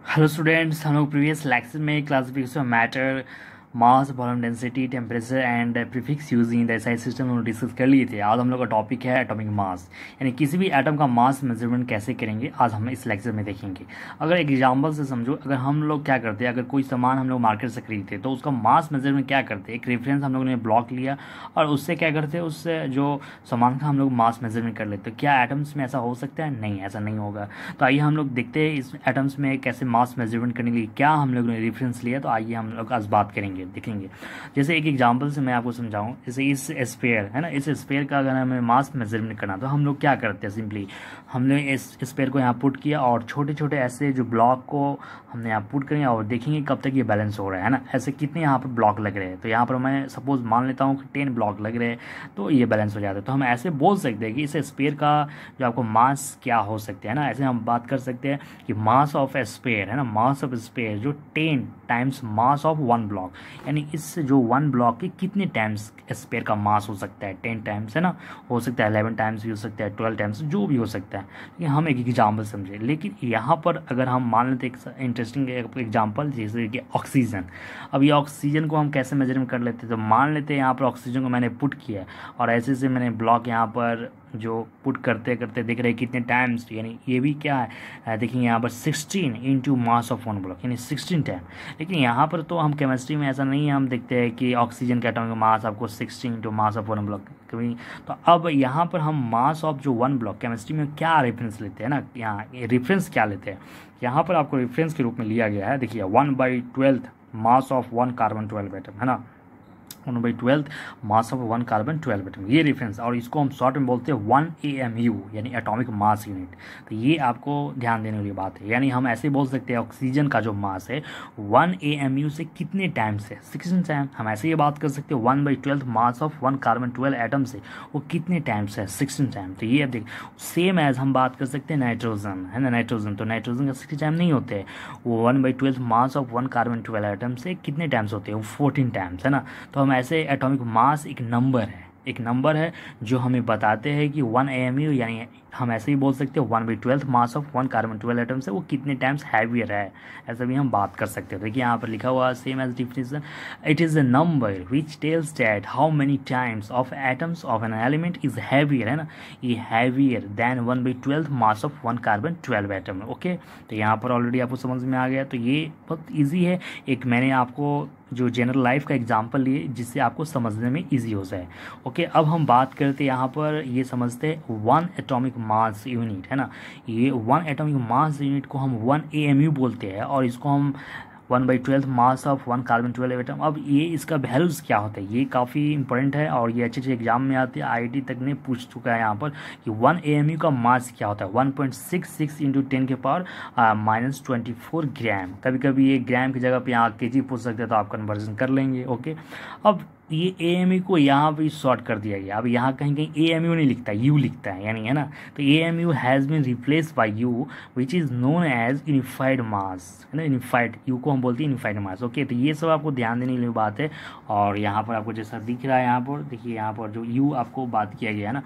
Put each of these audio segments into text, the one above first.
Hello students, हम लोग previous lecture में classification of matter, mass, volume, density, temperature and prefix using the SI system हम लोग discuss कर लिए थे। आज हम लोग का टॉपिक है एटॉमिक मास, यानी किसी भी एटम का मास मेजरमेंट कैसे करेंगे, आज हम इस लेक्चर में देखेंगे। अगर एक एग्जाम्पल से समझो, अगर हम लोग क्या करते हैं, अगर कोई सामान हम लोग मार्केट से खरीदते तो उसका मास मेजरमेंट क्या करते हैं, एक रेफरेंस हम लोगों ने ब्लॉक लिया और उससे क्या करते हैं, उससे जो सामान का हम लोग मास मेजरमेंट कर लेते। तो क्या एटम्स में ऐसा हो सकता है? नहीं, ऐसा नहीं होगा। तो आइए हम लोग देखते हैं इस एटम्स में कैसे मास मेजरमेंट करने के लिए क्या हम लोगों ने रेफरेंस लिया। तो आइए हम लोग आज बात करेंगे, देखेंगे। जैसे एक एग्जांपल से मैं आपको समझाऊं, जैसे इस स्फीयर है ना, इस स्फीयर का अगर हमें मास मेजरमेंट करना तो हम लोग क्या करते हैं, सिंपली हमने इस स्फीयर को यहाँ पुट किया और छोटे छोटे ऐसे जो ब्लॉक को हमने यहाँ पुट करेंगे और देखेंगे कब तक ये बैलेंस हो रहा है ना। ऐसे कितने यहाँ पर ब्लॉक लग रहे हैं, तो यहाँ पर मैं सपोज मान लेता हूँ कि 10 ब्लॉक लग रहे हैं, तो ये बैलेंस हो जाता है। तो हम ऐसे बोल सकते हैं कि इस स्फीयर का जो आपको मास क्या हो सकते हैं ना, ऐसे हम बात कर सकते हैं कि मास ऑफ ए स्फीयर है ना, मास ऑफ स्फीयर जो 10 टाइम्स मास ऑफ 1 ब्लॉक, यानी इस जो 1 ब्लॉक के कितने टाइम्स स्फीयर का मास हो सकता है। 10 टाइम्स है ना, हो सकता है 11 टाइम्स भी हो सकता है, 12 टाइम्स, जो भी हो सकता है। लेकिन हम एक एग्जाम्पल समझे। लेकिन यहाँ पर अगर हम मान लेते एक इंटरेस्टिंग एग्जाम्पल, जैसे कि ऑक्सीजन। अब ये ऑक्सीजन को हम कैसे मेजरमेंट कर लेते हैं, तो मान लेते हैं यहाँ पर ऑक्सीजन को मैंने पुट किया और ऐसे से मैंने ब्लॉक यहाँ पर जो पुट करते करते देख रहे हैं कितने टाइम्स, यानी ये भी क्या है, देखेंगे यहाँ पर 16 इंटू मास ऑफ 1 ब्लॉक, यानी 16 टाइम। लेकिन यहाँ पर तो हम केमिस्ट्री में ऐसा नहीं है, हम देखते हैं कि ऑक्सीजन के एटॉमिक मास आपको 16 इंटू मास ऑफ 1 ब्लॉक कभी। तो अब यहाँ पर हम मास ऑफ जो 1 ब्लॉक केमिस्ट्री में क्या रेफरेंस लेते हैं ना, यहाँ रेफरेंस क्या लेते हैं, यहाँ पर आपको रेफरेंस के रूप में लिया गया है। देखिए 1/12 मास ऑफ 1 कार्बन 12 एटम है ना, 1/12 मास ऑफ 1 कार्बन 12 एटम, ये रेफरेंस। और इसको हम शॉर्ट में बोलते हैं 1 AMU, यानी एटॉमिक मास यूनिट। तो ये आपको ध्यान देने वाली बात है। यानी हम ऐसे बोल सकते हैं ऑक्सीजन का जो मास है 1 AMU से कितने टाइम्स है, 16 टाइम। हम ऐसे ये बात कर सकते हैं 1/12 मास ऑफ 1 कार्बन 12 एटम से वो कितने टाइम्स है, 16 टाइम। तो ये अब देख सेम एज हम बात कर सकते हैं नाइट्रोजन है ना, नाइट्रोजन। तो नाइट्रोजन का 60 टाइम नहीं होते हैं, वो 1/12 मास ऑफ 1 कार्बन 12 एटम से कितने टाइम्स होते हैं, वो 14 टाइम्स है ना। तो हम ऐसे एटॉमिक मास एक नंबर है जो हमें बताते हैं कि 1 AMU, यानी हम ऐसे ही बोल सकते हैं 1/12 मास ऑफ 1 कार्बन 12 एटम से वो कितने टाइम्स हैवियर है, ऐसा भी हम बात कर सकते हैं। देखिए यहाँ पर लिखा हुआ same as definition, it is a number which tells that how many times of atoms of an element is heavier है ना, ये heavier than 1/12 mass of 1 carbon 12 atom. Okay, तो यहाँ पर ऑलरेडी आपको समझ में आ गया। तो ये बहुत ईजी है, एक मैंने आपको जो जनरल लाइफ का एग्जांपल लिए जिससे आपको समझने में इजी हो जाए। ओके, अब हम बात करते हैं यहाँ पर, ये समझते हैं 1 एटॉमिक मास यूनिट है ना। ये 1 एटॉमिक मास यूनिट को हम 1 AMU बोलते हैं और इसको हम 1/12 मास ऑफ 1 कार्बन 12 एटम। अब ये इसका वैल्यूज़ क्या होता है, ये काफ़ी इंपॉर्टेंट है और ये अच्छे अच्छे एग्जाम में आते हैं। IIT तक ने पूछ चुका है यहाँ पर कि 1 AMU का मास क्या होता है, 1.66 इंटू 10 के पावर -24 ग्राम। कभी कभी ये ग्राम की जगह पे यहाँ kg पूछ सकते हैं, तो आप कन्वर्जन कर लेंगे। ओके, अब ये AMU को यहाँ भी शॉर्ट कर दिया गया। अब यहाँ कहीं कहीं AMU नहीं लिखता, U लिखता है, यानी है ना। तो AMU has been replaced by U which is known as unified mass है ना, यूनिफाइड, U को हम बोलते हैं यूनिफाइड मास। ओके, तो ये सब आपको ध्यान देने वाली बात है। और यहाँ पर आपको जैसा दिख रहा है, यहाँ पर देखिए, यहाँ पर जो U आपको बात किया गया है ना।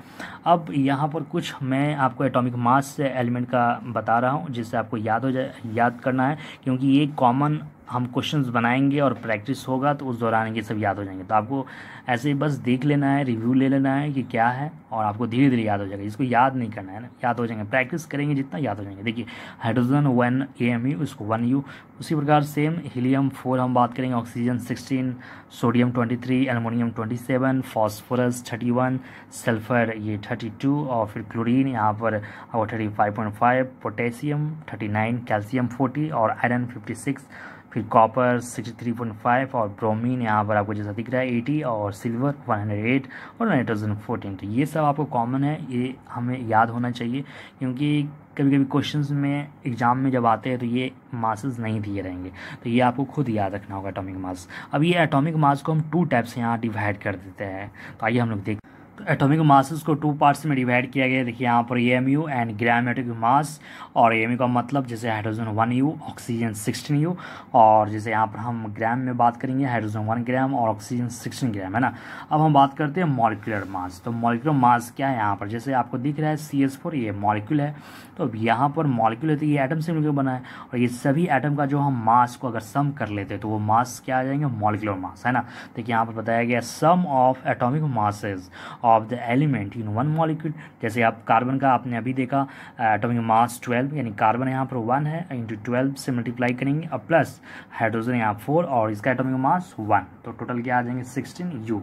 अब यहाँ पर कुछ मैं आपको एटॉमिक मास से एलिमेंट का बता रहा हूँ जिससे आपको याद हो जाए, याद करना है, क्योंकि ये कॉमन हम क्वेश्चंस बनाएंगे और प्रैक्टिस होगा तो उस दौरान ये सब याद हो जाएंगे। तो आपको ऐसे ही बस देख लेना है, रिव्यू ले लेना है कि क्या है, और आपको धीरे धीरे याद हो जाएगा। इसको याद नहीं करना है ना, याद हो जाएंगे, प्रैक्टिस करेंगे जितना याद हो जाएंगे। देखिए हाइड्रोजन 1 AMU, इसको 1 U। उसी प्रकार सेम हीलियम 4 हम बात करेंगे, oxygen 16, sodium 23, aluminium 27, phosphorus 31, sulphur ये 32, और फिर क्लोरीन यहाँ पर 35.5, पोटेशियम 39, कैल्शियम 40 और आयरन 56, फिर कॉपर 63.5 और ब्रोमीन यहाँ पर आपको जैसा दिख रहा है 80 और सिल्वर 108 और नाइट्रोजन 14। तो ये सब आपको कॉमन है, ये हमें याद होना चाहिए, क्योंकि कभी कभी क्वेश्चंस में एग्जाम में जब आते हैं तो ये मासेस नहीं दिए रहेंगे, तो ये आपको खुद याद रखना होगा एटॉमिक मास। अब ये एटॉमिक मास को हम 2 टाइप से यहाँ डिवाइड कर देते हैं। तो आइए हम लोग देख एटॉमिक मासेस को टू पार्ट्स में डिवाइड किया गया है। देखिए यहाँ पर AMU and gram atomic mass, और एएमयू का मतलब जैसे हाइड्रोजन 1 यू, ऑक्सीजन 16 यू, और जैसे यहाँ पर हम ग्राम में बात करेंगे हाइड्रोजन 1 ग्राम और ऑक्सीजन 16 ग्राम, है ना। अब हम बात करते हैं मॉलिक्यूलर मास। तो मॉलिक्यूलर मास क्या है यहाँ पर, जैसे आपको दिख रहा है CH4, ये मॉलिक्यूल है। तो अब यहाँ पर मॉलिक्यूल है तो ये एटम से मिलकर बना है, और ये सभी एटम का जो हम मास को अगर सम कर लेते हैं तो वो मास क्या आ जाएंगे, मॉलिक्यूलर मास, है ना। देखिए यहाँ पर बताया गया sum of atomic masses of the element in one molecule. जैसे आप कार्बन का आपने अभी देखा एटॉमिक मास 12, यानी कार्बन यहाँ पर 1 है, इंटू 12 से मल्टीप्लाई करेंगे, और प्लस हाइड्रोजन यहाँ 4 और इसका एटॉमिक मास 1, तो टोटल क्या आ जाएंगे 16 U।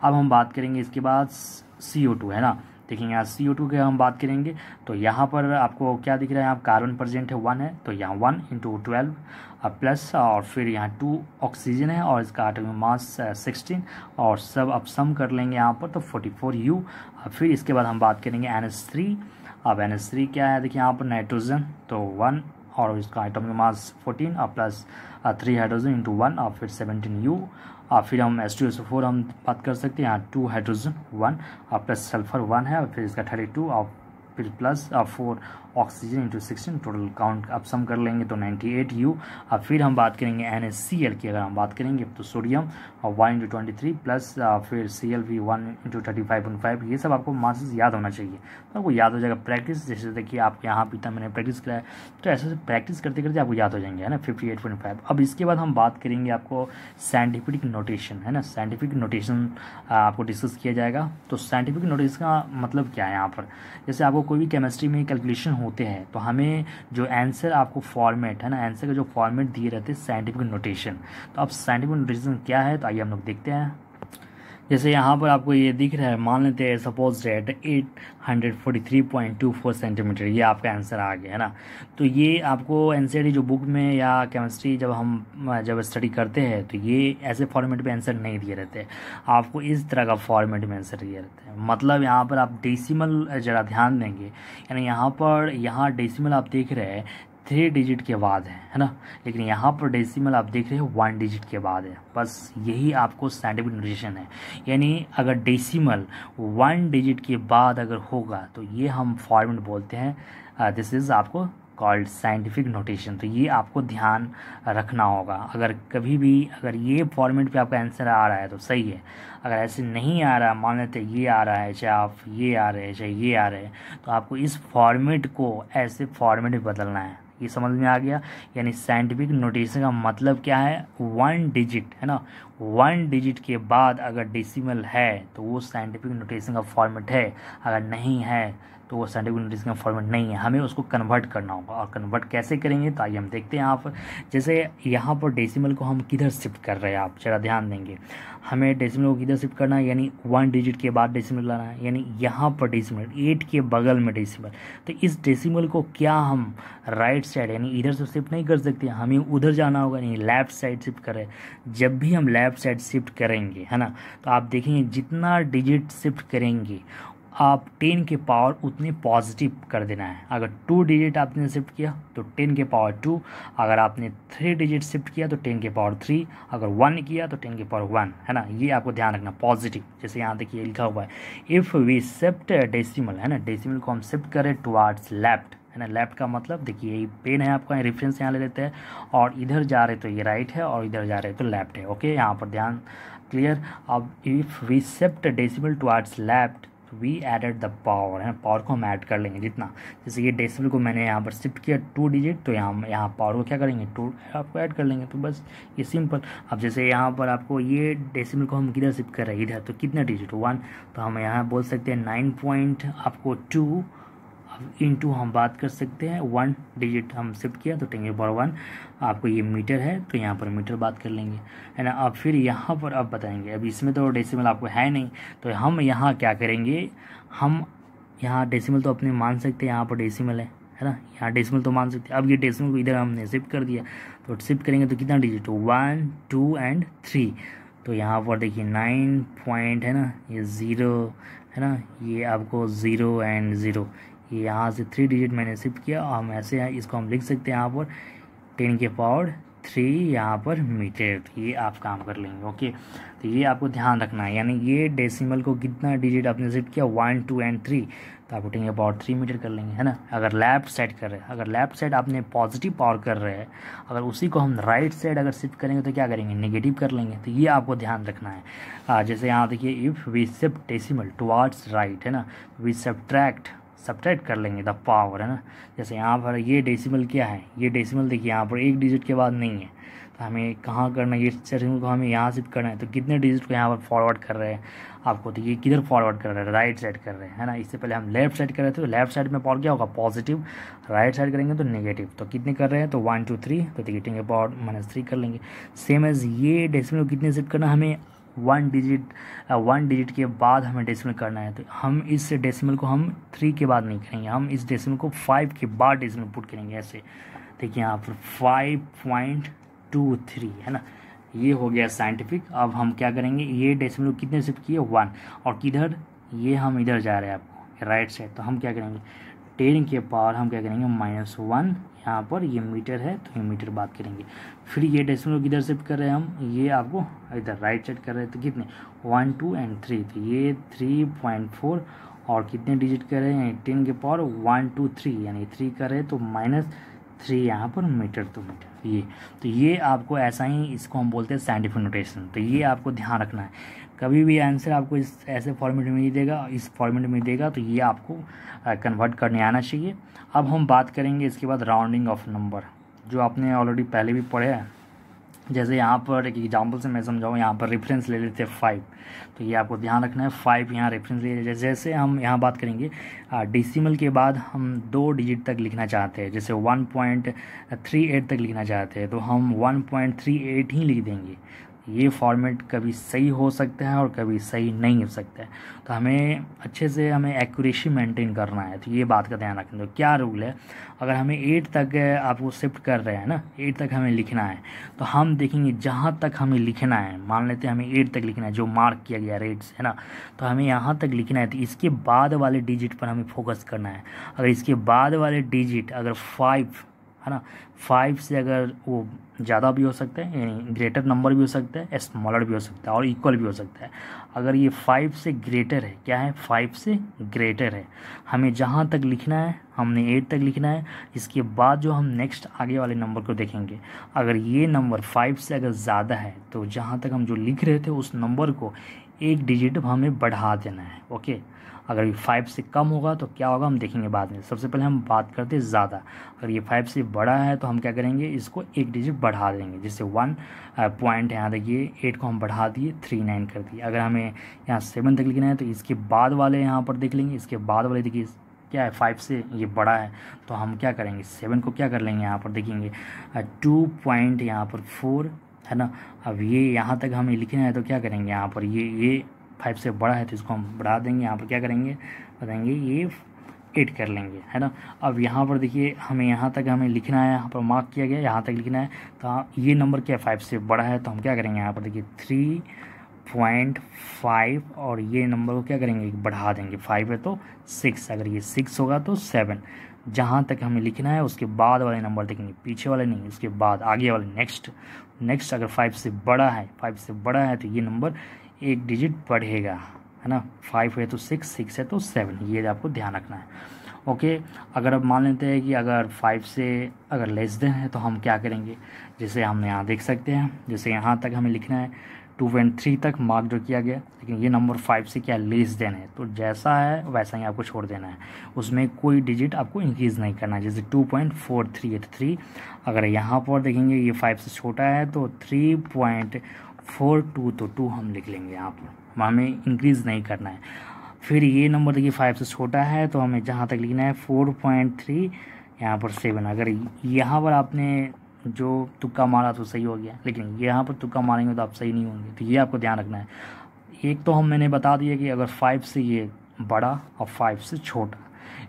अब हम बात करेंगे इसके बाद CO2, है ना। देखेंगे यहाँ CO2 के हम बात करेंगे तो यहाँ पर आपको क्या दिख रहा है, यहाँ कार्बन प्रेजेंट है 1 है, तो यहाँ 1 इंटू 12 प्लस, और फिर यहाँ 2 ऑक्सीजन है और इसका एटॉमिक मास 16, और सब अब सम कर लेंगे यहाँ पर तो 44U। फिर इसके बाद हम बात करेंगे NH3। अब NH3 क्या है, देखिए यहाँ पर नाइट्रोजन तो 1 और इसका एटॉमिक मास 14 और प्लस 3 हाइड्रोजन इंटू 1 और फिर 17U। और फिर हम H2SO4 हम बात कर सकते हैं, यहाँ 2 हाइड्रोजन 1 और प्लस सल्फर 1 है, और फिर इसका 32 और फिर plus 4 oxygen into 16, total count अब सम कर लेंगे तो 98U। अब फिर हम बात करेंगे NaCl की, अगर हम बात करेंगे तो सोडियम और 1 इंटू 23 प्लस फिर Cl भी 1 इंटू 35.5। ये सब आपको मासेस याद होना चाहिए, तो आपको याद हो जाएगा प्रैक्टिस। जैसे देखिए आप यहाँ भी था मैंने प्रैक्टिस कराया, तो ऐसे प्रैक्टिस करते करते आपको याद हो जाएंगे, है ना, 58.5। अब इसके बाद हम बात करेंगे आपको साइंटिफिक नोटेशन, है ना, साइंटिफिक नोटेशन आपको डिस्कस किया जाएगा। तो साइंटिफिक नोटेशन का मतलब क्या है यहाँ पर, जैसे आपको कोई भी केमिस्ट्री में कैलकुलेशन होते हैं तो हमें जो आंसर आपको फॉर्मेट, है ना, आंसर का जो फॉर्मेट दिए रहते हैं साइंटिफिक नोटेशन। तो अब साइंटिफिक नोटेशन क्या है, तो आइए हम लोग देखते हैं। जैसे यहाँ पर आपको ये दिख रहा है, मान लेते हैं सपोज डेट 843.24 सेंटीमीटर, ये आपका आंसर आ गया, है ना। तो ये आपको एनसीईआरटी जो बुक में या केमिस्ट्री जब स्टडी करते हैं तो ये ऐसे फॉर्मेट पे आंसर नहीं दिए रहते, आपको इस तरह का फॉर्मेट में आंसर दिए रहते हैं। मतलब यहाँ पर आप डेसिमल ज़रा ध्यान देंगे, यानी यहाँ डेसिमल आप देख रहे हैं 3 डिजिट के बाद है ना, लेकिन यहाँ पर डेसिमल आप देख रहे हो 1 डिजिट के बाद है। बस यही आपको साइंटिफिक नोटेशन है, यानी अगर डेसिमल 1 डिजिट के बाद अगर होगा तो ये हम फॉर्मेट बोलते हैं, दिस इज़ आपको कॉल्ड साइंटिफिक नोटेशन। तो ये आपको ध्यान रखना होगा। अगर कभी भी अगर ये फॉर्मेट पे आपका आंसर आ रहा है तो सही है, अगर ऐसे नहीं आ रहा, मान लेते ये आ रहा है, चाहे आप ये आ रहे हैं चाहे ये आ रहे हैं, तो आपको इस फॉर्मेट को ऐसे फॉर्मेट में बदलना है। ये समझ में आ गया, यानी साइंटिफिक नोटेशन का मतलब क्या है, 1 डिजिट, है ना, 1 डिजिट के बाद अगर डेसिमल है तो वो साइंटिफिक नोटेशन का फॉर्मेट है, अगर नहीं है तो वो साइंटिफिक नोटेशन का फॉर्मेट नहीं है। हमें उसको कन्वर्ट करना होगा, और कन्वर्ट कैसे करेंगे तो आइए हम देखते हैं। यहाँ पर जैसे यहाँ पर डेसिमल को हम किधर शिफ्ट कर रहे हैं, आप जरा ध्यान देंगे, हमें डेसिमल को किधर शिफ्ट करना है, यानी 1 डिजिट के बाद डेसिमल लाना है, यानी यहाँ पर डेसिमल 8 के बगल में डेसिमल। तो इस डेसिमल को क्या हम राइट साइड यानी इधर से शिफ्ट नहीं कर सकते, हमें उधर जाना होगा, यानी लेफ्ट साइड शिफ्ट करें। जब भी हम लेफ्ट साइड शिफ्ट करेंगे, है ना, तो आप देखेंगे जितना डिजिट शिफ्ट करेंगे आप 10 के पावर उतने पॉजिटिव कर देना है। अगर 2 डिजिट आपने शिफ्ट किया तो 10 के पावर 2, अगर आपने 3 डिजिट शिफ्ट किया तो 10 के पावर 3, अगर 1 किया तो 10 के पावर 1, है ना। ये आपको ध्यान रखना पॉजिटिव। जैसे यहाँ देखिए लिखा हुआ है, इफ़ वी शिफ्ट डेसिमल, है ना, डेसिमल को हम शिफ्ट करें टुवार्ड्स लेफ्ट, है ना, लेफ्ट का मतलब देखिए ये पेन है आपका, रेफरेंस यहाँ ले लेते हैं, और इधर जा रहे तो ये राइट है और इधर जा रहे तो लेफ्ट है। ओके, यहाँ पर ध्यान क्लियर। अब if we shift decimal towards left we added the power, है, पावर को हम ऐड कर लेंगे जितना, जैसे ये डेसिमल को मैंने यहाँ पर शिफ्ट किया 2 डिजिट, तो यहाँ पावर को क्या करेंगे 2 आपको ऐड कर लेंगे, तो बस ये सिंपल। अब जैसे यहाँ पर आपको ये डेसिमल को हम किधर शिफ्ट कर रहे हैं, इधर, तो कितना डिजिट 1, तो हम यहाँ बोल सकते हैं 9.2 इंटू हम बात कर सकते हैं 1 डिजिट हम शिफ्ट किया तो 10 के पावर 1, आपको ये मीटर है तो यहाँ पर मीटर बात कर लेंगे, है ना। अब फिर यहाँ पर अब बताएंगे, अब इसमें तो डेसिमल आपको है नहीं, तो हम यहाँ क्या करेंगे, हम यहाँ डेसिमल तो अपने मान सकते हैं, यहाँ पर डेसिमल है ना, यहाँ डेसिमल तो मान सकते हैं। अब ये डेसिमल को इधर हमने शिफ्ट कर दिया, तो शिफ्ट करेंगे तो कितना डिजिट, 1 2 एंड 3, तो यहाँ पर देखिए 9 पॉइंट, है ना, ये 0, है ना, ये आपको 0 एंड 0, यहाँ से 3 डिजिट मैंने शिफ्ट किया, हम ऐसे इसको हम लिख सकते हैं यहाँ पर 10 के पावर 3 यहाँ पर मीटर, तो ये आप काम कर लेंगे। ओके, तो ये आपको ध्यान रखना है, यानी ये डेसिमल को कितना डिजिट आपने शिफ्ट किया 1 2 एंड 3, तो आप उठेंगे पावर 3 मीटर कर लेंगे, है ना। अगर लेफ्ट साइड कर रहे हैं, अगर लेफ्ट साइड आपने पॉजिटिव पावर कर रहे हैं, अगर उसी को हम राइट साइड अगर शिफ्ट करेंगे तो क्या करेंगे, नेगेटिव कर लेंगे। तो ये आपको ध्यान रखना है। जैसे यहाँ देखिए, if we shift decimal towards right, है ना, वी सब्ट्रैक्ट कर लेंगे द पावर, है ना। जैसे यहाँ पर ये डेसिमल क्या है, ये डेसिमल देखिए यहाँ पर एक डिजिट के बाद नहीं है, तो हमें कहाँ करना है, ये डेसिमल को हमें यहाँ शिफ्ट करना है, तो कितने डिजिट को यहाँ पर फॉरवर्ड कर रहे हैं आपको, तो ये किधर फॉरवर्ड कर रहे हैं, राइट साइड कर रहे हैं, है ना। इससे पहले हम लेफ्ट साइड कर रहे थे, तो लेफ्ट साइड में पावर क्या होगा, पॉजिटिव, राइट साइड करेंगे तो नेगेटिव। तो कितने कर रहे हैं, तो 1 2 3, तो देखिए पावर -3 कर लेंगे। सेम एज ये डेसिमल को कितने शिफ्ट करना, हमें 1 डिजिट के बाद हमें डेसिमल करना है, तो हम इस डेसिमल को हम 3 के बाद नहीं करेंगे, हम इस डेसिमल को 5 के बाद डेसिमल पुट करेंगे ऐसे। देखिए यहाँ पर 5.23, है ना, ये हो गया साइंटिफिक। अब हम क्या करेंगे, ये डेसिमल कितने शिफ्ट किए 1, और किधर, ये हम इधर जा रहे हैं आपको राइट साइड, तो हम क्या करेंगे 10 के पावर हम क्या करेंगे -1, यहाँ पर ये मीटर है तो ये मीटर बात करेंगे। फिर ये डेसिमल किधर शिफ्ट कर रहे हैं हम, ये आपको इधर राइट साइड कर रहे हैं, तो कितने 1 2 एंड 3, तो ये 3.4, और कितने डिजिट कर रहे हैं 10 के पावर 1 2 3, यानी 3 कर रहे हैं तो -3 यहाँ पर मीटर टू मीटर। ये तो ये आपको ऐसा ही, इसको हम बोलते हैं साइंटिफिक नोटेशन। तो ये आपको ध्यान रखना है, कभी भी आंसर आपको इस ऐसे फॉर्मेट में नहीं देगा, इस फॉर्मेट में देगा, तो ये आपको कन्वर्ट करने आना चाहिए। अब हम बात करेंगे इसके बाद राउंडिंग ऑफ नंबर, जो आपने ऑलरेडी पहले भी पढ़े हैं। जैसे यहाँ पर एक एग्जांपल से मैं समझाऊँ, यहाँ पर रेफरेंस ले लेते हैं 5, तो ये आपको ध्यान रखना है, 5 यहाँ रेफरेंस ले। जैसे हम यहाँ बात करेंगे डेसिमल के बाद हम 2 डिजिट तक लिखना चाहते हैं, जैसे 1.38 तक लिखना चाहते हैं, तो हम 1.38 ही लिख देंगे। ये फॉर्मेट कभी सही हो सकता है और कभी सही नहीं हो सकता है, तो हमें अच्छे से हमें एक्यूरेसी मेंटेन करना है। तो ये बात का ध्यान रखना। तो क्या रूल है, अगर हमें 8 तक आपको शिफ्ट कर रहे हैं ना, 8 तक हमें लिखना है, तो हम देखेंगे जहाँ तक हमें लिखना है, मान लेते हैं हमें 8 तक लिखना है जो मार्क किया गया रेट्स, है ना, तो हमें यहाँ तक लिखना है, तो इसके बाद वाले डिजिट पर हमें फोकस करना है। अगर इसके बाद वाले डिजिट अगर 5, है ना, 5 से अगर वो ज़्यादा भी हो सकता है, यानी ग्रेटर नंबर भी हो सकता है, स्मॉलर भी हो सकता है, और इक्वल भी हो सकता है। अगर ये 5 से ग्रेटर है, क्या है 5 से ग्रेटर है, हमें जहाँ तक लिखना है हमने 8 तक लिखना है। इसके बाद जो हम नेक्स्ट आगे वाले नंबर को देखेंगे, अगर ये नंबर 5 से अगर ज़्यादा है, तो जहाँ तक हम जो लिख रहे थे उस नंबर को 1 डिजिट हमें बढ़ा देना है। ओके, अगर ये 5 से कम होगा तो क्या होगा हम देखेंगे बाद में। सबसे पहले हम बात करते हैं ज़्यादा, अगर ये 5 से बड़ा है तो हम क्या करेंगे, इसको 1 डिजिट बढ़ा देंगे। जैसे 1 पॉइंट यहाँ देखिए 8 को हम बढ़ा दिए 39 कर दिए। अगर हमें यहाँ 7 तक लिखना है तो इसके बाद वाले यहाँ पर देख लेंगे, इसके बाद वाले देखिए क्या है 5 से ये बड़ा है, तो हम क्या करेंगे 7 को क्या कर लेंगे, यहाँ पर देखेंगे 2 पॉइंट यहाँ पर 4, है ना। अब ये यहाँ तक हमें लिखना है तो क्या करेंगे, यहाँ पर ये 5 से बड़ा है तो इसको हम बढ़ा देंगे, यहाँ पर क्या करेंगे बताएंगे ये 8 कर लेंगे, है ना। अब यहाँ पर देखिए हमें यहाँ तक हमें लिखना है, यहाँ पर मार्क किया गया यहाँ तक लिखना है, तो ये नंबर क्या 5 से बड़ा है, तो हम क्या करेंगे यहाँ पर देखिए 3.5, और ये नंबर को क्या करेंगे बढ़ा देंगे, 5 है तो 6, अगर ये 6 होगा तो 7। जहाँ तक हमें लिखना है उसके बाद वाले नंबर देखेंगे, पीछे वाले नहीं, उसके बाद आगे वाले नेक्स्ट अगर 5 से बड़ा है तो ये नंबर 1 डिजिट बढ़ेगा, है ना। 5 है तो 6 है तो 7, ये आपको ध्यान रखना है। ओके, अगर अब मान लेते हैं कि अगर 5 से अगर लेस देन है तो हम क्या करेंगे, जैसे हम यहाँ देख सकते हैं, जैसे यहाँ तक हमें लिखना है 2.3 तक मार्क जो किया गया, लेकिन ये नंबर 5 से क्या लेस देन है, तो जैसा है वैसा ही आपको छोड़ देना है, उसमें कोई डिजिट आपको इंक्रीज़ नहीं करना है। जैसे 2.43 है तो 3, अगर यहाँ पर देखेंगे ये 5 से छोटा है तो 3.42, तो 2 हम लिख लेंगे, यहाँ पर हमें इंक्रीज़ नहीं करना है। फिर ये नंबर देखिए 5 से छोटा है तो हमें जहाँ तक लिखना है 4.3, यहाँ पर 7। अगर यहाँ पर आपने जो तुक्का मारा तो सही हो गया, लेकिन यहाँ पर तुक्का मारेंगे तो आप सही नहीं होंगे, तो ये आपको ध्यान रखना है। एक तो मैंने बता दिया कि अगर 5 से ये बड़ा और 5 से छोटा,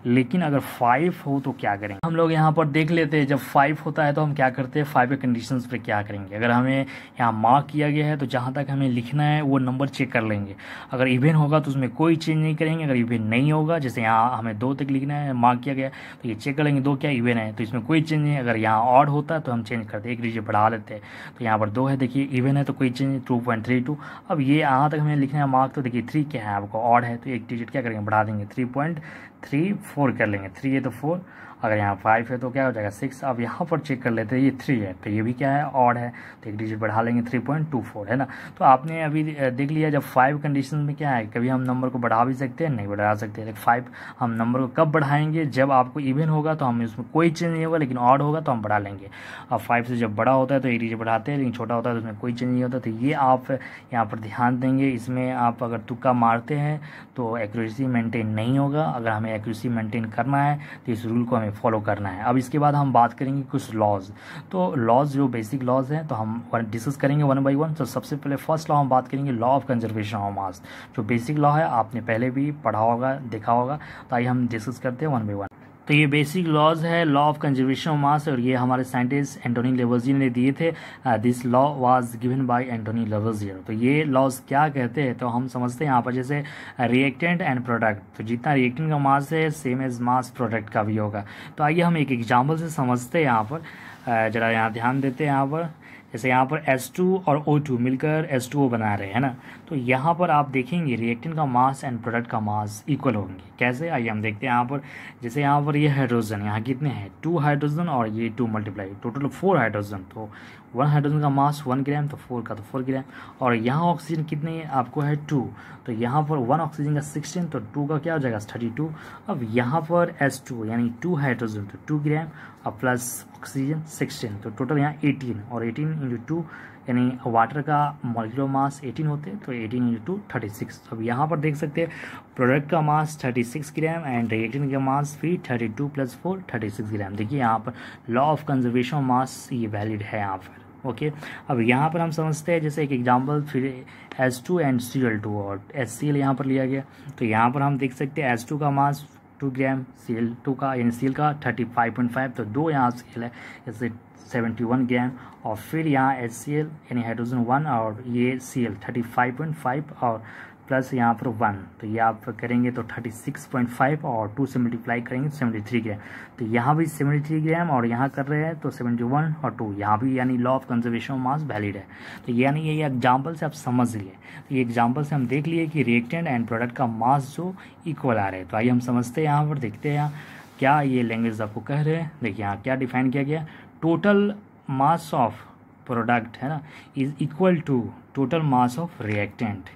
लेकिन अगर 5 हो तो क्या करेंगे हम लोग यहाँ पर देख लेते हैं। जब 5 होता है तो हम क्या करते हैं, 5 के कंडीशंस पे क्या करेंगे। अगर हमें यहाँ मार्क किया गया है तो जहाँ तक हमें लिखना है वो नंबर चेक कर लेंगे। अगर इवन होगा तो उसमें कोई चेंज नहीं करेंगे, अगर इवन नहीं होगा, जैसे यहाँ हमें 2 तक लिखना है, मार्क किया गया तो ये चेक कर लेंगे 2 क्या इवन है तो इसमें कोई चेंज नहीं। अगर यहाँ ऑड होता है तो हम चेंज करते हैं, एक डिजिट बढ़ा लेते हैं। तो यहाँ पर 2 है, देखिए इवन है तो कोई चेंज नहीं, 2.32। अब ये यहाँ तक हमें लिखना है मार्क, तो देखिए 3 क्या है आपको, ऑड है तो एक डिजिट क्या करेंगे, बढ़ा देंगे, 3.34 कर लेंगे। 3 है तो 4, अगर यहाँ 5 है तो क्या हो जाएगा 6। अब यहाँ पर चेक कर लेते हैं, ये 3 है तो ये भी क्या है, ऑड है तो एक डिजिट बढ़ा लेंगे, 3.24 है ना। तो आपने अभी देख लिया जब 5 कंडीशन में क्या है, कभी हम नंबर को बढ़ा भी सकते हैं, नहीं बढ़ा सकते। लेकिन 5 हम नंबर को कब बढ़ाएंगे, जब आपको इवन होगा तो हम इसमें कोई चेंज नहीं होगा, लेकिन ऑड होगा तो हम बढ़ा लेंगे। अब 5 से जब बड़ा होता है तो एक डिजिट बढ़ाते हैं, लेकिन छोटा होता है तो उसमें कोई चेंज नहीं होता। तो ये आप यहाँ पर ध्यान देंगे। इसमें आप अगर तुक्का मारते हैं तो एक्यूरेसी मेंटेन नहीं होगा। अगर हमें एक्यूरेसी मेंटेन करना है तो इस रूल को हमें फॉलो करना है। अब इसके बाद हम बात करेंगे कुछ लॉज। तो लॉज जो बेसिक लॉज हैं तो हम डिस्कस करेंगे 1 बाय 1। तो सबसे पहले फर्स्ट लॉ हम बात करेंगे, लॉ ऑफ कंजर्वेशन ऑफ मास। जो बेसिक लॉ है आपने पहले भी पढ़ा होगा, देखा होगा, तो आइए हम डिस्कस करते हैं 1 बाय 1। तो ये बेसिक लॉज है, law of conservation of mass, और ये हमारे साइंटिस्ट एंटोनी लेवोजियर ने दिए थे। This law was given by Antoine Lavoisier. तो ये लॉज क्या कहते हैं, तो हम समझते हैं यहाँ पर जैसे रिएक्टेंट एंड प्रोडक्ट, तो जितना रिएक्टेंट का मास है सेम एज मास प्रोडक्ट का भी होगा। तो आइए हम एक एग्जाम्पल से समझते हैं। यहाँ पर जरा यहाँ ध्यान देते हैं। यहाँ पर जैसे यहाँ पर H2 और O2 मिलकर H2O बना रहे हैं ना, तो यहाँ पर आप देखेंगे रिएक्टेंट का मास एंड प्रोडक्ट का मास इक्वल होंगे। कैसे, आइए हम देखते हैं। यहाँ पर जैसे यहाँ पर ये हाइड्रोजन, यहाँ कितने हैं 2 हाइड्रोजन और ये 2 मल्टीप्लाई, टोटल 4 हाइड्रोजन। तो 1 हाइड्रोजन का मास 1 ग्राम, तो 4 का तो 4 ग्राम। और यहाँ ऑक्सीजन कितने आपको है 2, तो यहाँ पर 1 ऑक्सीजन का 16, तो 2 का क्या हो जाएगा 32। अब यहाँ पर H2 यानी 2 हाइड्रोजन तो 2 ग्राम और प्लस ऑक्सीजन 16, तो टोटल यहाँ 18, और 18 इंटू 2 यानी वाटर का मॉलिक्यूलर मास 18 होते हैं, तो 18 इंटू 2 36। अब यहाँ पर देख सकते हैं प्रोडक्ट का मास 36 ग्राम एंड रिएक्टेंट का मास भी 32 प्लस 4 36 ग्राम। देखिए यहाँ पर लॉ ऑफ कंजर्वेशन ऑफ मास ये वैलिड है यहाँ पर। ओके, अब यहाँ पर हम समझते हैं जैसे एक एग्जांपल, फिर H2 एंड Cl2 और HCl यहाँ पर लिया गया। तो यहाँ पर हम देख सकते हैं H2 का मास 2 ग्राम, Cl2 का यानी Cl का 35.5, तो 2 यहाँ Cl है, जैसे 71 ग्राम। और फिर यहाँ HCl यानी हाइड्रोजन 1 और ये Cl 35.5 और प्लस यहाँ पर 1, तो ये आप करेंगे तो 36.5 और 2 से मल्टीप्लाई करेंगे 73 ग्राम। तो यहाँ भी 73 ग्राम और यहाँ कर रहे हैं तो 71 और 2 यहाँ भी, यानी law of conservation of mass valid है। तो यानी ये एग्जाम्पल से आप समझ लिए, तो ये एग्जाम्पल से हम देख लिए कि रिएक्टेंट एंड प्रोडक्ट का मास जो इक्वल आ रहे हैं। तो आइए हम समझते हैं, यहाँ पर देखते हैं यहाँ क्या ये लैंग्वेज आपको कह रहे हैं। देखिए यहाँ क्या डिफाइन किया गया, टोटल मास ऑफ प्रोडक्ट है ना is equal to total mass of reactant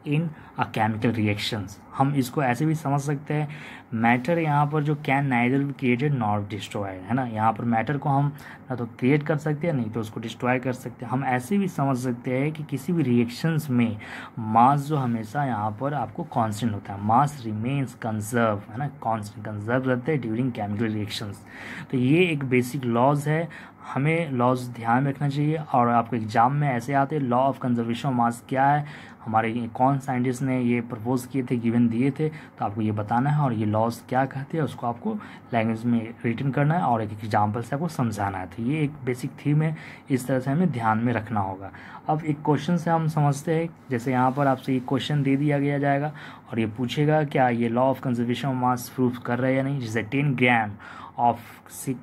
in a chemical reactions. हम इसको ऐसे भी समझ सकते हैं, मैटर यहाँ पर जो can neither be created nor destroyed, है ना। यहाँ पर मैटर को हम ना तो क्रिएट कर सकते हैं नहीं तो उसको डिस्ट्रॉय कर सकते हैं। हम ऐसे भी समझ सकते हैं कि किसी भी रिएक्शंस में मास जो हमेशा यहाँ पर आपको कांस्टेंट होता है, मास रिमेन्स कंजर्व, है ना, कांस्टेंट कंजर्व रहते हैं ड्यूरिंग केमिकल रिएक्शंस। तो ये एक बेसिक लॉज है, हमें लॉज ध्यान में रखना चाहिए। और आपको एग्जाम में ऐसे आते हैं, लॉ ऑफ कंजर्वेशन ऑफ मास क्या है, हमारे कौन साइंटिस्ट ने ये प्रपोज किए थे, गिवन दिए थे, तो आपको ये बताना है। और ये लॉज क्या कहते हैं उसको आपको लैंग्वेज में रिटन करना है और एक एग्जाम्पल से आपको समझाना है। तो ये एक बेसिक थीम है, इस तरह से हमें ध्यान में रखना होगा। अब एक क्वेश्चन से हम समझते हैं, जैसे यहाँ पर आपसे एक क्वेश्चन दे दिया गया जाएगा और ये पूछेगा क्या ये law of conservation of mass proof कर रहे हैं या नहीं। जैसे 10 ग्राम of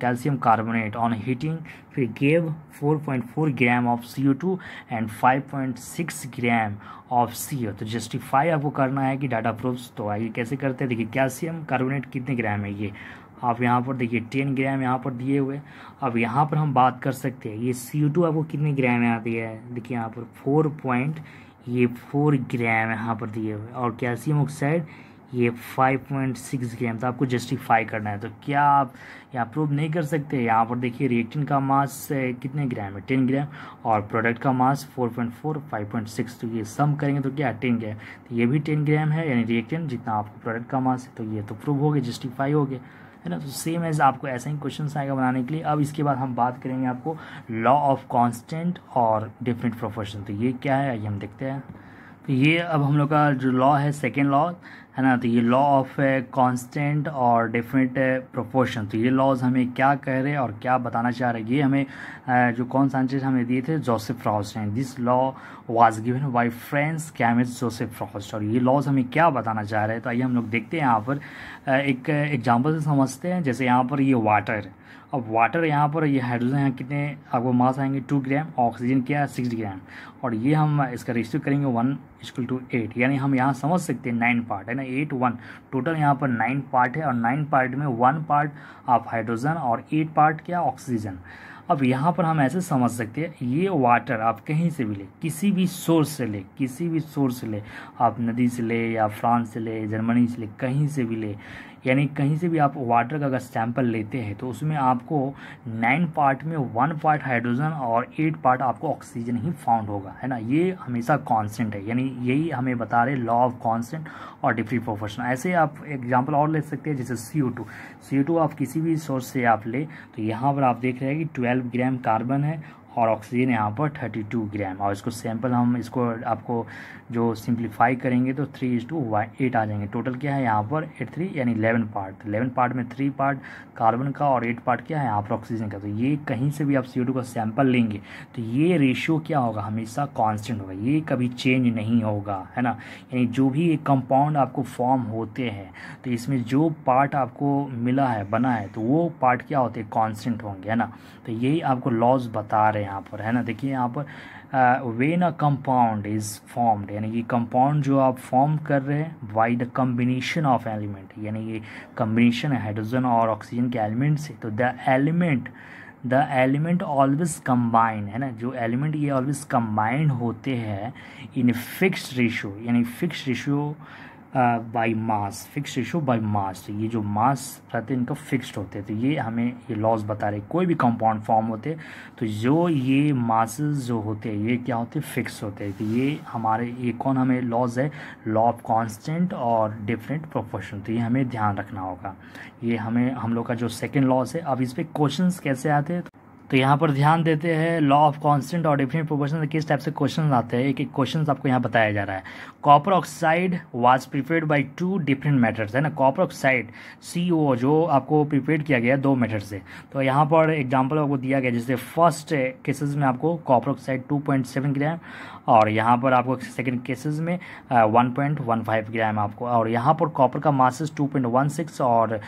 calcium carbonate on heating फिर gave 4.4 gram of CO2 and 5.6 gram of CO। तो जस्टिफाई आपको करना है कि डाटा प्रूफ्स। तो आइए कैसे करते हैं, देखिए कैल्शियम कार्बोनेट कितने ग्राम है, ये आप यहाँ पर देखिए 10 ग्राम यहाँ पर दिए हुए। अब यहाँ पर हम बात कर सकते हैं ये CO2 आपको कितने ग्राम यहाँ दिया है, देखिए यहाँ पर 4 ग्राम यहाँ पर दिए हुए, और कैल्शियम ऑक्साइड ये 5.6 ग्राम। तो आपको जस्टिफाई करना है, तो क्या आप यहाँ प्रूव नहीं कर सकते। यहाँ पर देखिए रिएक्टेंट का मास कितने ग्राम है 10 ग्राम और प्रोडक्ट का मास 4.4 5.6, तो ये सम करेंगे तो क्या 10 ग्राम, तो ये भी 10 ग्राम है, यानी रिएक्टेंट जितना आपको प्रोडक्ट का मास है, तो ये तो प्रूव हो गया, जस्टिफाई हो गया, है ना। तो सेम एज आपको ऐसा ही क्वेश्चन आएगा बनाने के लिए। अब इसके बाद हम बात करेंगे आपको लॉ ऑफ कांस्टेंट और डिफरेंट प्रोपोर्शन। तो ये क्या है आइए हम देखते हैं। तो ये अब हम लोग का जो लॉ है सेकेंड लॉ है ना, तो ये लॉ ऑफ कांस्टेंट और डिफरेंट प्रोपोर्शन। तो ये लॉज हमें क्या कह रहे हैं और क्या बताना चाह रहे हैं, ये हमें जो कौन सा आंसर हमें दिए थे Joseph Frost and this law was given by French chemist Joseph Frost. और ये लॉज हमें क्या बताना चाह रहे हैं, तो आइए हम लोग देखते हैं यहाँ पर एक एग्जाम्पल से समझते हैं। जैसे यहाँ पर ये वाटर, अब वाटर यहाँ पर ये हाइड्रोजन यहाँ कितने आपको मास आएंगे 2 ग्राम, ऑक्सीजन क्या है 6 ग्राम, और ये हम इसका रेशियो करेंगे 1:8, यानी हम यहाँ समझ सकते हैं 9 पार्ट है ना, 8 1 टोटल यहाँ पर 9 पार्ट है, और 9 पार्ट में 1 पार्ट आप हाइड्रोजन और 8 पार्ट क्या ऑक्सीजन। अब यहाँ पर हम ऐसे समझ सकते हैं ये वाटर आप कहीं से भी ले, किसी भी सोर्स से ले, किसी भी सोर्स से ले, आप नदी से ले या फ्रांस से ले, जर्मनी से ले, कहीं से भी ले, यानी कहीं से भी आप वाटर का अगर सैंपल लेते हैं तो उसमें आपको 9 पार्ट में 1 पार्ट हाइड्रोजन और 8 पार्ट आपको ऑक्सीजन ही फाउंड होगा, है ना। ये हमेशा कांस्टेंट है, यानी यही हमें बता रहे लॉ ऑफ कांस्टेंट और डिफरेंट प्रोपोर्शन। ऐसे आप एग्जांपल और ले सकते हैं, जैसे CO2 आप किसी भी सोर्स से आप ले, तो यहाँ पर आप देख रहे हैं कि 12 ग्राम कार्बन है और ऑक्सीजन यहाँ पर 32 ग्राम, और इसको सैंपल हम इसको आपको जो सिंप्लीफाई करेंगे तो 3:8 आ जाएंगे। टोटल क्या है यहाँ पर 83 यानी 11 पार्ट, 11 पार्ट में 3 पार्ट कार्बन का और 8 पार्ट क्या है यहाँ पर ऑक्सीजन का। तो ये कहीं से भी आप CO2 का सैंपल लेंगे तो ये रेशियो क्या होगा, हमेशा कांस्टेंट होगा, ये कभी चेंज नहीं होगा, है ना। यानी जो भी एक कंपाउंड आपको फॉर्म होते हैं तो इसमें जो पार्ट आपको मिला है बना है तो वो पार्ट क्या होते हैं कांस्टेंट होंगे, है ना। तो यही आपको लॉज बता रहे हैं यहाँ पर, है ना। देखिए यहाँ पर when a compound is formed, यानी कि कंपाउंड जो आप फॉर्म कर रहे हैं by the combination of element, यानी ये कम्बिनेशन है हाइड्रोजन और ऑक्सीजन के एलिमेंट से, तो द एलिमेंट ऑलवेज कंबाइन, है ना, जो एलिमेंट ये ऑलवेज कंबाइन होते हैं इन फिक्स्ड रेशियो, यानी fixed ratio by mass, fix ratio by mass. तो ये जो मास रहते हैं इनका फिक्स्ड होते हैं, तो ये हमें ये लॉज बता रहे, कोई भी कंपाउंड फॉर्म होते हैं तो जो ये मासेस जो होते हैं ये क्या होते हैं फिक्स होते हैं। तो ये हमारे ये कौन हमें लॉज है, लॉ ऑफ कांस्टेंट और डिफरेंट प्रोपोर्शन, तो ये हमें ध्यान रखना होगा। ये हमें हम लोग का जो सेकेंड लॉज है। अब इस पर क्वेश्चंस कैसे आते हैं, तो यहाँ पर ध्यान देते हैं लॉ ऑफ कांस्टेंट और डिफरेंट प्रोपोर्शन से किस टाइप से क्वेश्चन आते हैं। एक एक क्वेश्चन आपको यहाँ बताया जा रहा है। Copper oxide was prepared by 2 different methods, है ना। कॉपर ऑक्साइड CO जो आपको प्रिपेयर किया गया 2 मेथड से। तो यहाँ पर एग्जांपल आपको दिया गया, जैसे फर्स्ट केसेस में आपको कॉपर ऑक्साइड 2.7 ग्राम, और यहाँ पर आपको सेकेंड केसेस में 1.15 ग्राम आपको, और यहाँ पर कॉपर का मासेस 2.16 और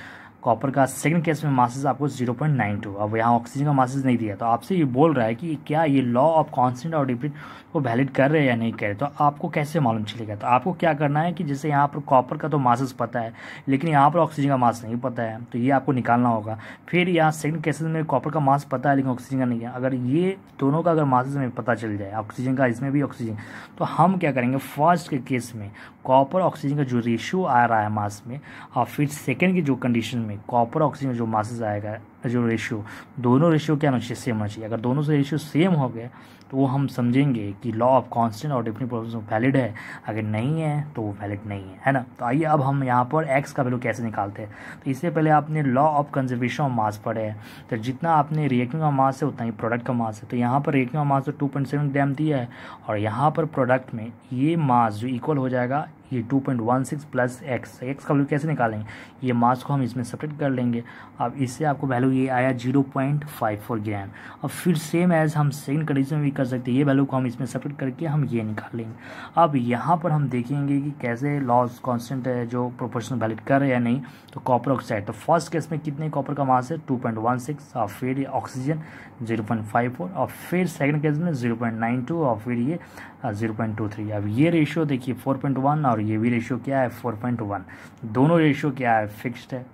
कॉपर का सेकंड केस में मासेस आपको 0.92। अब यहाँ ऑक्सीजन का मासेस नहीं दिया, तो आपसे ये बोल रहा है कि क्या ये लॉ ऑफ कांस्टेंट और डिफरेंट को वैलिड कर रहे हैं या नहीं कर रहे। तो आपको कैसे मालूम चलेगा, तो आपको क्या करना है कि जैसे यहाँ पर कॉपर का तो मासेस पता है लेकिन यहाँ पर ऑक्सीजन का मास नहीं पता है, तो ये आपको निकालना होगा। फिर यहाँ सेकंड केसेस में कॉपर का मास पता है लेकिन ऑक्सीजन का नहीं है। अगर ये दोनों का अगर मासेस में पता चल जाए, ऑक्सीजन का इसमें भी ऑक्सीजन, तो हम क्या करेंगे फर्स्ट के केस में कॉपर ऑक्सीजन का जो रेशियो आ रहा है मास में, और फिर सेकेंड की जो कंडीशन में कॉपर ऑक्सीजन जो मासेस आएगा जो रेशियो, दोनों रेशियो क्या होना चाहिए, सेम होना चाहिए। अगर दोनों से रेशियो सेम हो गए तो वो हम समझेंगे कि लॉ ऑफ कांस्टेंट और डिफरेंट प्रोपोर्शन वैलिड है, अगर नहीं है तो वो वैलिड नहीं है ना। तो आइए अब हम यहाँ पर एक्स का वैल्यू कैसे निकालते हैं। तो इससे पहले आपने लॉ ऑफ कंजर्वेशन ऑफ मास पढ़े है, तो जितना आपने रिएक्टिव का मास है उतना ही प्रोडक्ट का मास है। तो यहाँ पर रिएक्टिव का मास तो 2.7 ग्राम दिया है, और यहाँ पर प्रोडक्ट में ये मास जो इक्वल हो जाएगा ये 2.16 प्लस एक्स का वैल्यू कैसे निकालेंगे, ये मास को हम इसमें सेपरेट कर लेंगे। अब इससे आपको वैल्यू ये आया 0.54 ग्राम। अब फिर सेम एज हम सेकंड कंडीशन में भी कर सकते हैं, ये वैल्यू को हम इसमें सेपरेट करके हम ये निकाल लेंगे। अब यहाँ पर हम देखेंगे कि कैसे लॉस कांस्टेंट है जो प्रोपोर्शनल वैलिड कर रहे हैं या नहीं। तो कॉपर ऑक्साइड, तो फर्स्ट केस में कितने कॉपर का मास है 2.16, और फिर ऑक्सीजन 0.54, और फिर सेकंड केस में 0.92, और फिर ये 0.23। अब ये रेशियो देखिए 4.1 और ये भी रेशियो क्या है 4.1, दोनों रेशियो क्या है फिक्स्ड है,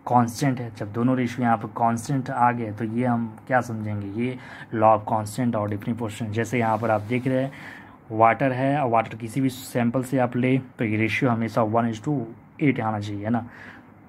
कांस्टेंट है। जब दोनों रेशियो यहाँ पर कांस्टेंट आ गए तो ये हम क्या समझेंगे, ये लॉ ऑफ कांस्टेंट और डिफरेंट प्रोपोर्शन। जैसे यहाँ पर आप देख रहे हैं वाटर है, और वाटर किसी भी सैंपल से आप ले तो ये रेशियो हमेशा 1:8 आना चाहिए, है ना।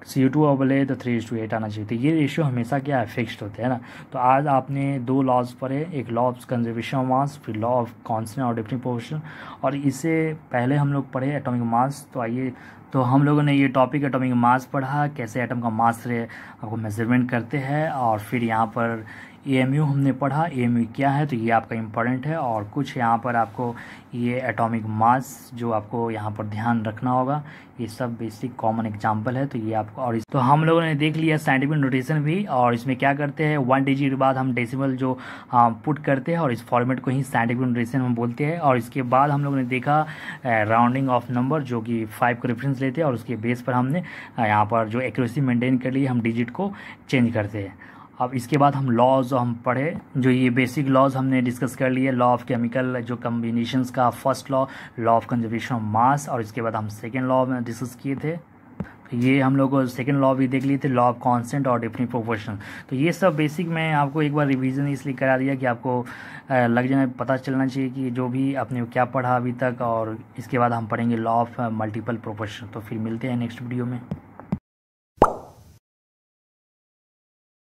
CO2 अब ले तो 3:8 आना चाहिए। तो ये रेशियो हमेशा क्या है फिक्स्ड होते हैं ना। तो आज आपने 2 लॉज पढ़े, एक लॉ ऑफ कंजर्वेशन ऑफ मास, फिर लॉ ऑफ कांस्टेंट और डिफरेंट प्रोपोर्शन, और इससे पहले हम लोग पढ़े एटॉमिक मास। तो आइए, तो हम लोगों ने ये टॉपिक एटॉमिक मास पढ़ा, कैसे एटम का मास से आपको मेजरमेंट करते हैं, और फिर यहाँ पर एएमयू हमने पढ़ा, एएमयू क्या है तो ये आपका इम्पोर्टेंट है। और कुछ यहाँ पर आपको ये एटॉमिक मास जो आपको यहाँ पर ध्यान रखना होगा, ये सब बेसिक कॉमन एग्जांपल है तो ये आपको। और तो हम लोगों ने देख लिया साइंटिफिक नोटेशन भी, और इसमें क्या करते हैं 1 डिजिट के बाद हम डेसिमल जो पुट करते हैं और इस फॉर्मेट को ही साइंटिफिक नोटेशन हम बोलते हैं। और इसके बाद हम लोगों ने देखा राउंडिंग ऑफ नंबर जो कि 5 को रेफरेंस लेते हैं और उसके बेस पर हमने यहाँ पर जो एक्यूरेसी मेंटेन कर लिए हम डिजिट को चेंज करते हैं। अब इसके बाद हम लॉज हम पढ़े, जो ये बेसिक लॉज हमने डिस्कस कर लिए। लॉ ऑफ केमिकल जो कम्बिनेशंस का first law, law of conservation of mass, और इसके बाद हम सेकेंड लॉ में डिस्कस किए थे। तो ये हम लोग सेकेंड लॉ भी देख लिए थे, लॉ ऑफ कांस्टेंट और डेफिनिट प्रोपोर्शन। तो ये सब बेसिक मैं आपको एक बार रिवीजन इसलिए करा दिया कि आपको लग जाए, पता चलना चाहिए कि जो भी आपने क्या पढ़ा अभी तक। और इसके बाद हम पढ़ेंगे लॉ ऑफ मल्टीपल प्रोपोर्शन। तो फिर मिलते हैं नेक्स्ट वीडियो में।